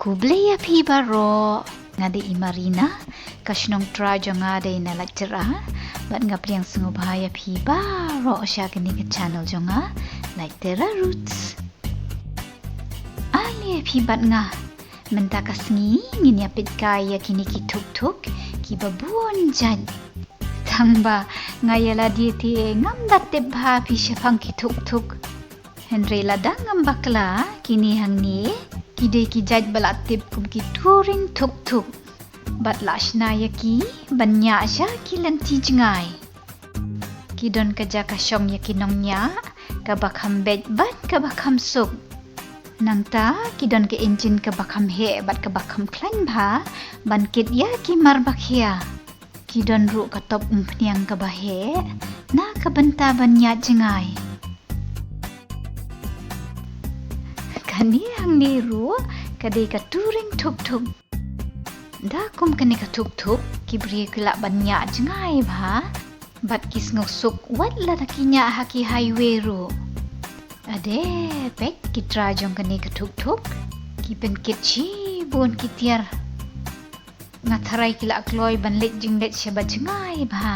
Kubleya pi baro ngade imarina kashnong trajo ngade na lectura bat ngapriang sungubhaya pi baro sya kini ke channel jonga like tera roots ali pi bat nga mentaka sngi nginya pit kaya kini ki thuk ki babun jait tangba ngayala dieti ngam datte bha pi shaphang ki thuk Henry ladang ngam bakla kini hangni kide ki jait balatip kum ki touring thuk bat lashna yaki banya sha ki lanti jingai kidon kaja ka shong yaki nongnya ka bakham bet bat ka bakham suk nangta kidon ke engine ka bakham he bat ka bakham klan bha ban kit ya ki mar bakhia kidon ru ka top umpniang ka bahe na ka banta banya jingai kani hang niru kadai ka touring thuk da kum kani ka thuk ki bri kala banya jangai bha bat kis ngosuk wat la takinya haki highway ru ade pet ki trajong kani ka thuk ki pen kitchi bon ki tiar ngatharai kila kloi ban let jinglet shabat jangai bha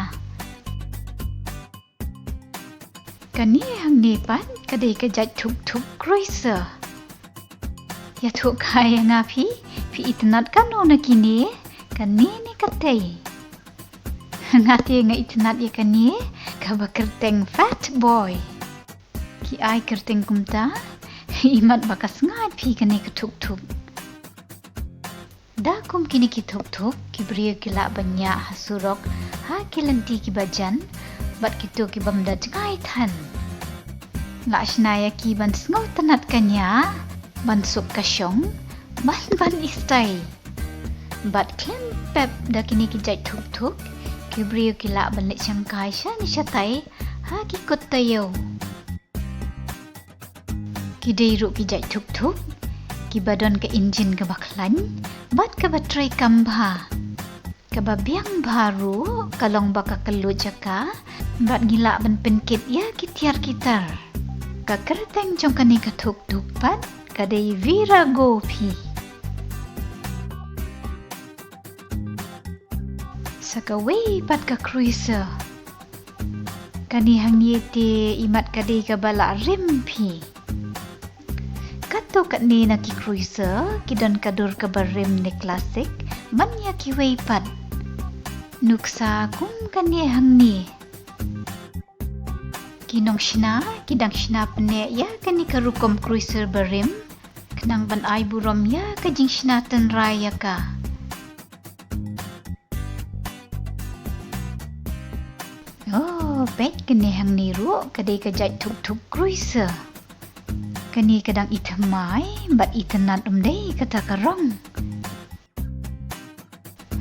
kani hang ni pan kadai ka jat thuk cruiser ya thuk kaya nga pi itnat kano na kini kani ni katay ngati nga itnat ya kani ka bakerteng fat boy ki ay kerteng kumta imat bakas ngat pi kani ka thuk da kum kini ki thuk ki brio ki la banya hasurok ha kilanti ki bajan bat kito ki bamda jangai than lashnaya ki ban sngo tanat kanya ban suk kasyong ban istai bat klem pep da kini ki jait thuk ki brio ki la ban le changkai sha ni shatai ha ki kottayo ki deiru ki jait thuk ki badon ke engine ka baklan bat ka batrai kambha ka babiang baru kalong baka kelu jaka bat gila ban penkit ya ki tiar kitar ka kerteng jong kani ka thuk pat kadai vira gopi sakaway pat ka cruiser kani hang yete imat kadai ka bala rimpi katto katne na ki cruiser kidon kadur ka barim ne classic manya ki way pat nuksa kum kani hang ni kinong shina kidang shina pne ya kani ka rukom cruiser barim nang ban ay burom ya kajing sinatan raya ka oh pet kene hang niru kadai ka jait thuk cruiser kani kadang itamai bat itanan umdei kata karong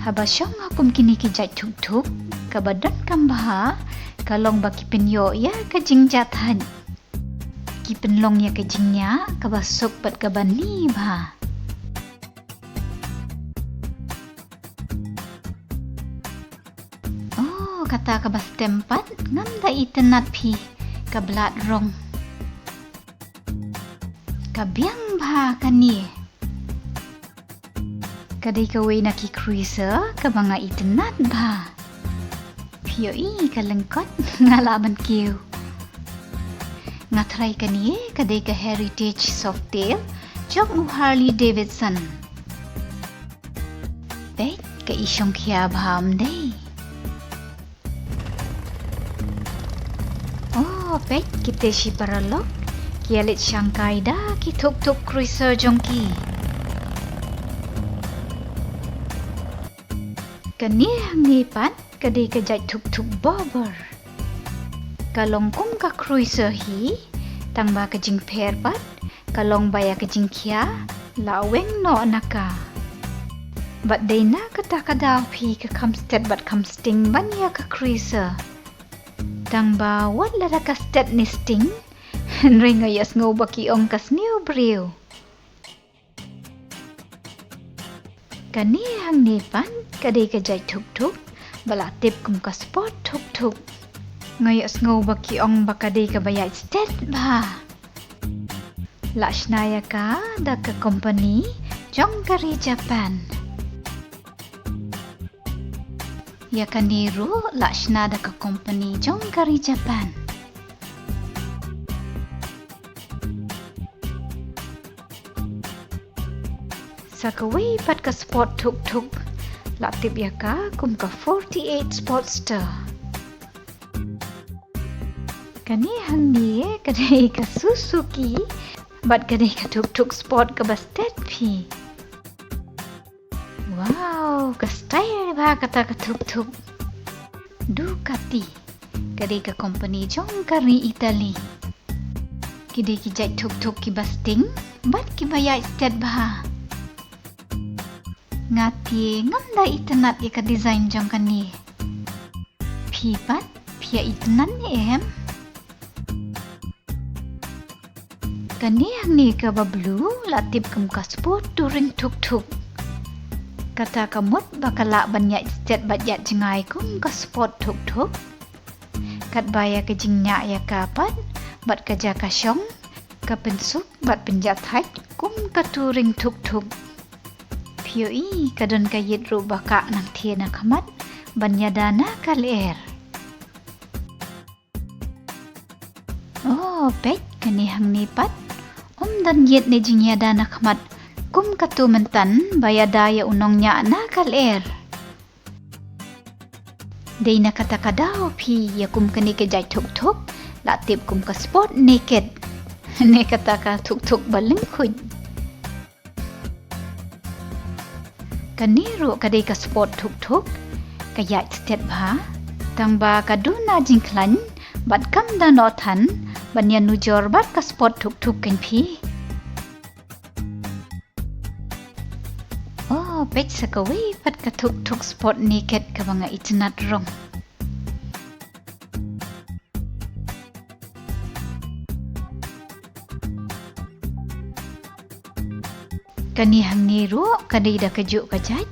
habasyong akum kini ki jait thuk kabadan kambha kalong baki penyo ya kajing jathan ki penlong ya kajingnya kabasok bat kabani bha oh kata kabas tempat ngam da itenat pi kablat rong kabyang bha kani kadai kaway na ki cruiser kabanga itenat bha pio i kalengkot ngalaban kiu ngatrai kani kadai ka heritage softail jong Harley Davidson pet ka isyong kya bham day oh pet kite si paralok kialit Shanghai da ki thuk cruiser jongki kani hangipan kadai ka jait thuk bobber kalong kum ka cruiser hi tangba ka jing pher pat kalong baya ka jing kya laweng no naka bat dei na kata kadaw phi ka kam step bat kam sting banya ka cruiser tangba wat la ka step ni sting ring ayas ngo baki ong kas new brew kani hang ni pan kadai ka jait thuk balatip kum ka sport thuk ngayas ngo baki ong bakadai ka bayat stet ba lashnaya ka da ka company jongki Japan. Ya kaniru lakshna da ka company jongki Japan. Sakaway pat ka sport thuk latip ya ka kum ka 48 Sportster. Kani hang ni kadai ka Suzuki bat kadai ka thuk sport ka bastet phi. Wow, ka style ba kata ka thuk Ducati kadai ka company jongki Italy. Kidai ki jait thuk ki basting bat ki bayai stet ba. Ngati ngam da itanat ya ka design jongki ni. Phi pat pia itanan ni Kani hang ni ka bablu latip kum ka sport touring thuk. Kata kamut bakala banyak stet bajat jengai kum ka sport thuk. Kat baya ke jingnya ya kapat bat kerja ka syong ka pensuk bat penjat haj kum ka touring thuk. Pioi kadon ka yit ru baka nang thiena khamat banyadana kaler. Oh, pet kani hang ni pat dan yet ne jingya dana khamat kum katu mentan bayadaya unongnya na kaler. Deina kata kadao phi ya kum kani ke jai thuk latip kum ka sport naked. Ne kata ka thuk baleng khun. Kani ru kadai ka sport thuk ka yat stet bha tang ba kaduna jingklan bat kam da no than banyan nujor bat ka sport thuk kan phi. Oh, pet sakaway pat ka thuk sport naked ka mga itinat rong. Kani hang ni ru kadai da kejuk ka jait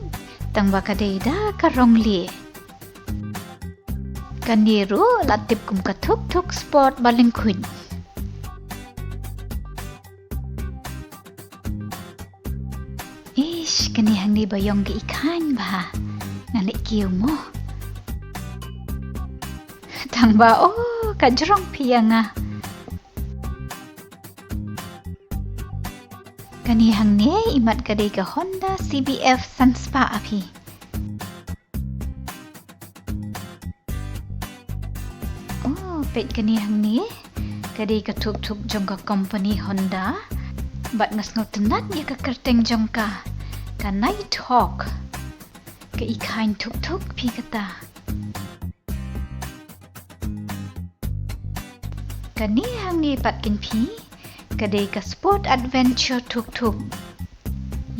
tang ba kadai da ka rong li. Kani ru latip kum ka thuk sport baleng khun. Kani hang ni bayong ke ikan ba ngalik kiu mo. Tang ba oh ka jerong pianga. Kani hang ni imat kadai ka Honda CBF Sunspa api. Oh, pet kani hang ni kadai ka thuk jongka company Honda bat ngas ngau tenat ya ka kerteng jongka. Ka night hawk ka ikain thuk phi kata. Kani hang ni pat kin phi kadai ka sport adventure thuk.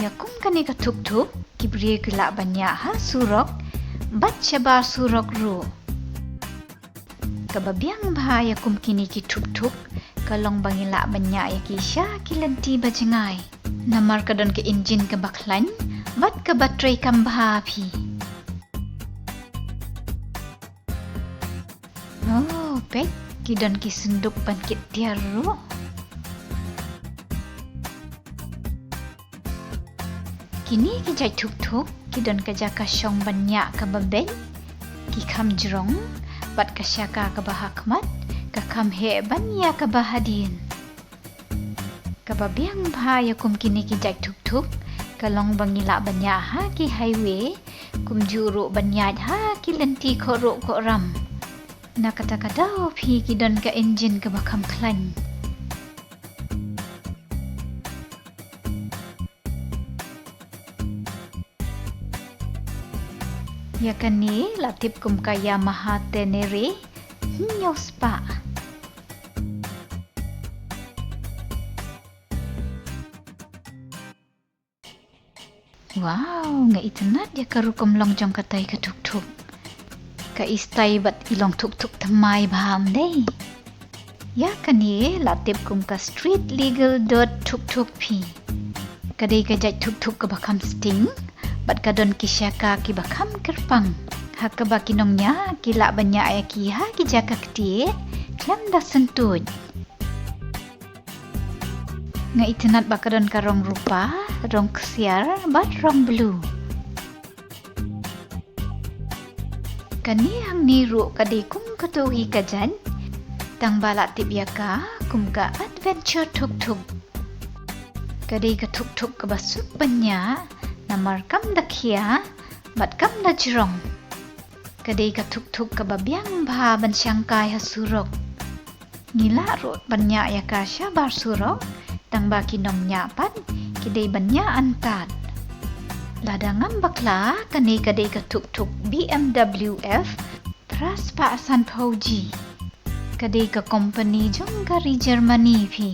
Ya kum kani ka thuk ki bri kala banya ha surok bat chaba surok ru. Ka babyang bha ya kum kini ki thuk kalong bangila banya ya ki sha kilanti bajengai. Namar kadon ke engine ke baklan bat ke baterai kambha phi. Oh, pet kidon ki sunduk pan kit tiaru. Kini ki jai thuk kidon ka jaka syong banyak ka baben ki kham jrong bat ka syaka ka bahakmat ka kham he banya ka bahadin. Kababyang bahaya kum kini ki jai thuk kalong bangila banya ha ki highway kum juru banya ha ki lenti khoro ram. Na kata kadao phi ki don ka engine ka bakam klan. Ya kani latip kum ka Yamaha Tenere Nyaw Spa. Wow, nga itanat ya karukom long jong katay ka thuk. Ka istay bat ilong thuk tamay baham day. Ya kani latip kum ka streetlegal.thuk phi. Kadai ka jai thuk ka bakam sting bat kadon kisyaka ki bakam kerpang. Ha ka bakinongnya kila banyak ya ki ha ki jaka kti klam da sentuj. Nga itinat bakaron ka rong rupa, rong kesiar, bat rong blue. Kani hang niru kadi kum katuhi kajan, tang balak tibya ka, kum ka adventure thuk-thuk. Kadi ka thuk-thuk ka basuk banya, namar kam dakhia, bat kam da jerong. Kadi ka thuk-thuk ka babyang ba bansyangkai hasurok. Ngila rot banya ya ka syabar surok, tang ba kinom nyapan, kidai banya antat. Lada ngam bakla, kani kadai ka thuk-thuk BMW F, pras paasan pauji. Kadai ka company jongki Germany pi.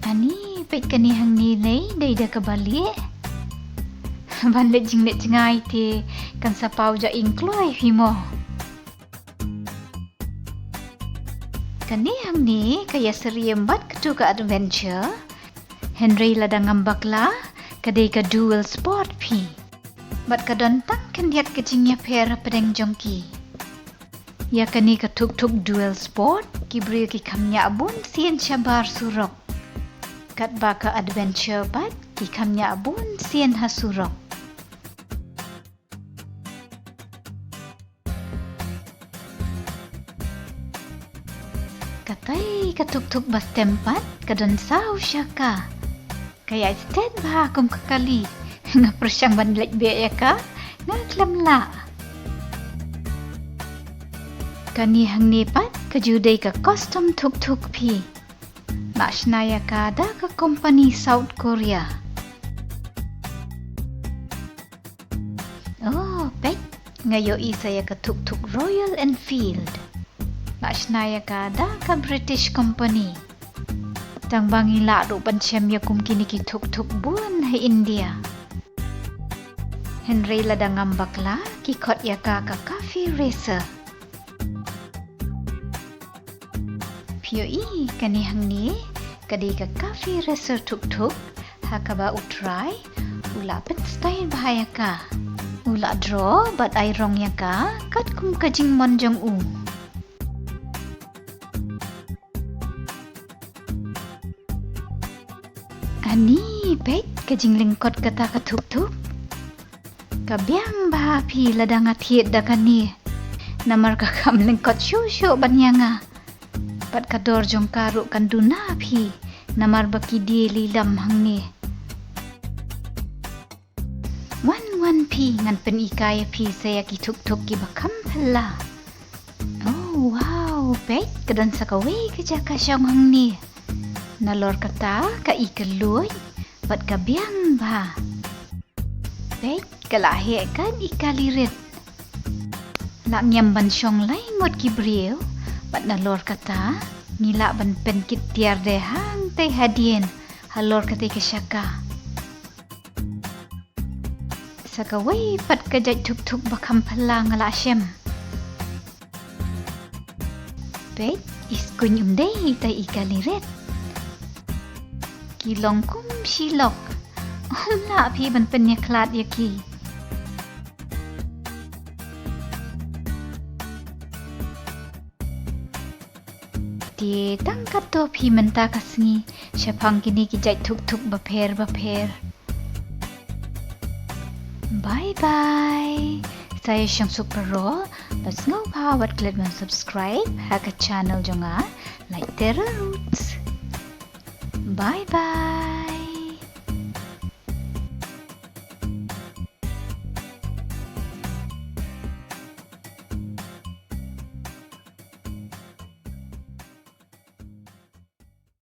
Ani pet kani hang nilai dai da ka balik. Bandet jinglet jengai te kan sapau ja ingkloi pi mo. Kani hang ni kaya seriem bat ketu ka adventure. Henry lada ngambakla kadai ka dual sport pi. Bat ka dontang kendiat kecingnya pera pedeng jongki. Ya kani ka thuk-thuk dual sport kibri ki kamnya abun sien syabar surok. Kat ba ka adventure bat ki kamnya abun sien hasurok. Katay katuk-tuk bas tempat kadon saw syaka. Kaya isted ba akum kakali. Nga persyang bandlet biaya ka. Nga klamla. Kani hang nipat kajudai ka kostum tuk-tuk pi. Maksnaya ka da ka company South Korea. Oh, pet. Ngayo isaya ka tuk-tuk Royal Enfield. Maksnaya ka da ka British company. Tang bangi lado ban shem ya kum kini ki thuk-thuk buan hai India. Henry lada ngambakla ki kot ya ka coffee racer. Pioi kani hang ni kadi ka coffee racer thuk-thuk hakaba utrai ula pen style bahaya ka. Ula draw bat ai rong ya ka kat kum kajing monjong u. Ani pet kajing lingkot kata ka thuk-thuk. Kabyang ba pi ladang athiet da kani. Namar ka kam lingkot syusyo banyanga. Pat kador jong karu kanduna pi. Namar baki di lilam hang ni. Wan pi ngan pen ikaya pi saya ki thuk-thuk ki bakam pala. Oh wow pet kadan sakaway kaja ka syong hang ni. Nalor kata ka ikalui bat kabyang ba. Pet kalahir kan ikalirit. Nak nyam ban syong lai ngot kibriu bat nalor kata ngila ban pen kit tiar de hang tei hadien halor kata ke syaka. Sakawai pat kajat thuk-thuk bakam pala ngala shem. Pet iskunyum dei tei ikalirit. Shillong kum Shillong. Lah pi ban pennya klat ya ki. Di tang katto pi menta kasngi. Shaphang kini ki jait thuk-thuk baper. Bye bye. Saya Shillong Supero. Bas ngau pawat klik dan subscribe ha ka channel jonga like Terra Roots. Bye bye.